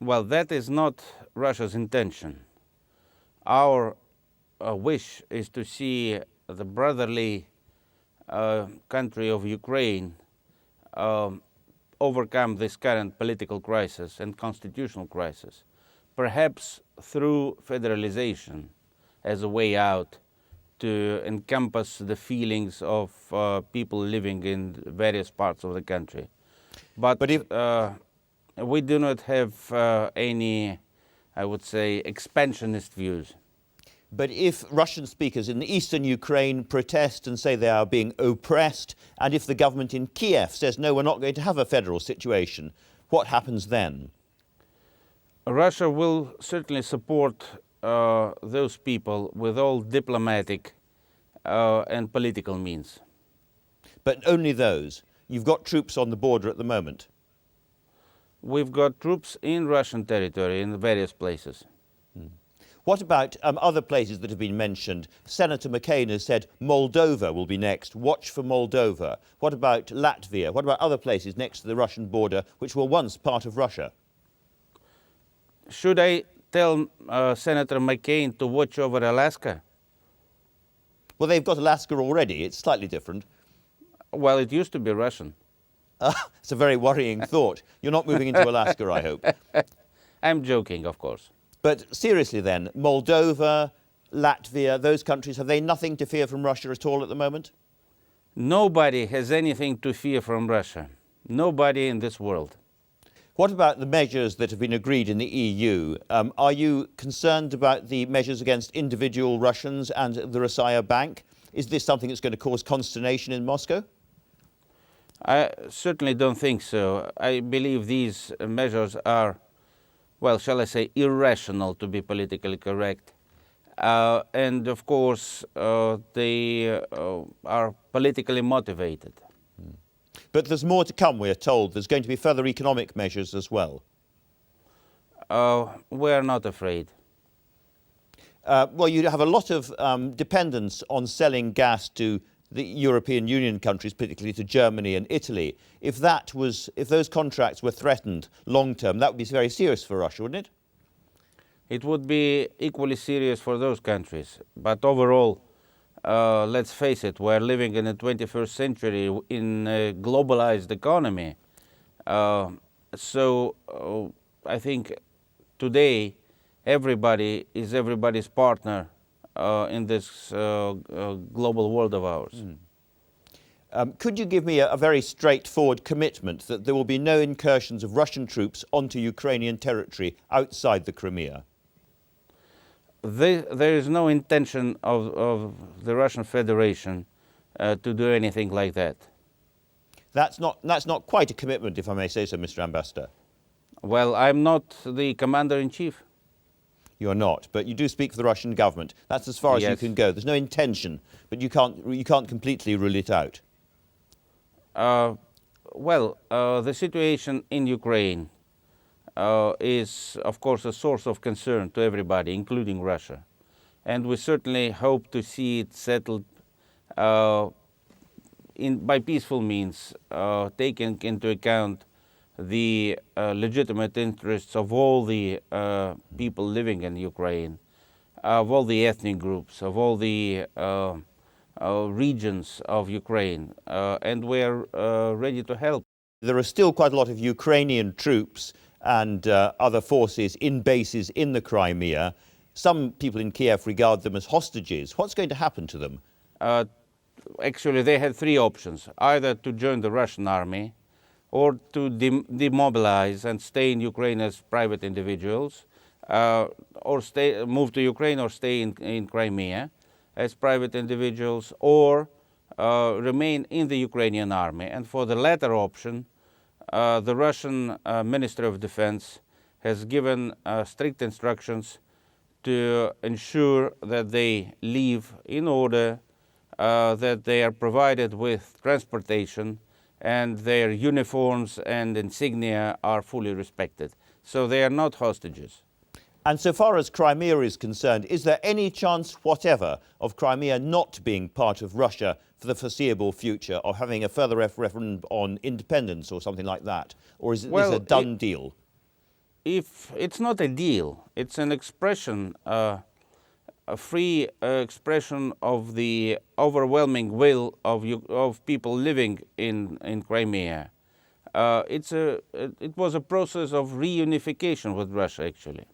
Well, that is not Russia's intention. Our wish is to see the brotherly country of Ukraine overcome this current political crisis and constitutional crisis, perhaps through federalization as a way out to encompass the feelings of people living in various parts of the country. But if, we do not have any, I would say, expansionist views. But if Russian speakers in eastern Ukraine protest and say they are being oppressed, and if the government in Kiev says, no, we're not going to have a federal situation, what happens then? Russia will certainly support those people with all diplomatic and political means. But only those? You've got troops on the border at the moment? We've got troops in Russian territory in various places. What about other places that have been mentioned? Senator McCain has said Moldova will be next. Watch for Moldova. What about Latvia? What about other places next to the Russian border which were once part of Russia? Should I tell Senator McCain to watch over Alaska? Well, they've got Alaska already. It's slightly different. Well, it used to be Russian. It's a very worrying thought. You're not moving into Alaska, I hope. I'm joking, of course. But seriously then, Moldova, Latvia, those countries, have they nothing to fear from Russia at all at the moment? Nobody has anything to fear from Russia. Nobody in this world. What about the measures that have been agreed in the EU? Are you concerned about the measures against individual Russians and the Россия Bank? Is this something that's going to cause consternation in Moscow? I certainly don't think so. I believe these measures are, well, shall I say, irrational, to be politically correct. And of course, they are politically motivated. But there's more to come, we're told. There's going to be further economic measures as well. We're not afraid. Well, you have a lot of dependence on selling gas to the European Union countries, particularly to Germany and Italy. If those contracts were threatened long term, that would be very serious for Russia, wouldn't it? It would be equally serious for those countries. But overall, let's face it, we're living in the 21st century in a globalized economy. So I think today everybody is everybody's partner in this global world of ours. Could you give me a very straightforward commitment that there will be no incursions of Russian troops onto Ukrainian territory outside the Crimea? There is no intention of the Russian Federation to do anything like that. That's not quite a commitment, if I may say so, Mr. Ambassador. Well, I'm not the commander-in-chief. You're not, but you do speak for the Russian government. That's as far as you can go. There's no intention, but you can't completely rule it out. Well, the situation in Ukraine is, of course, a source of concern to everybody, including Russia. And we certainly hope to see it settled by peaceful means, taking into account the legitimate interests of all the people living in Ukraine, of all the ethnic groups, of all the regions of Ukraine, and we're ready to help. There are still quite a lot of Ukrainian troops and other forces in bases in the Crimea. Some people in Kiev regard them as hostages. What's going to happen to them? Actually, they had three options: either to join the Russian army, or to demobilize and stay in Ukraine as private individuals, or move to Ukraine or stay in Crimea as private individuals, or remain in the Ukrainian army. And for the latter option, the Russian Ministry of Defense has given strict instructions to ensure that they leave in order that they are provided with transportation and their uniforms and insignia are fully respected. So they are not hostages. And so far as Crimea is concerned, is there any chance whatever of Crimea not being part of Russia for the foreseeable future, or having a further referendum on independence or something like that? Or is this a done deal? if it's not a deal, it's an expression, a free expression of the overwhelming will of people living in Crimea. It was a process of reunification with Russia, actually.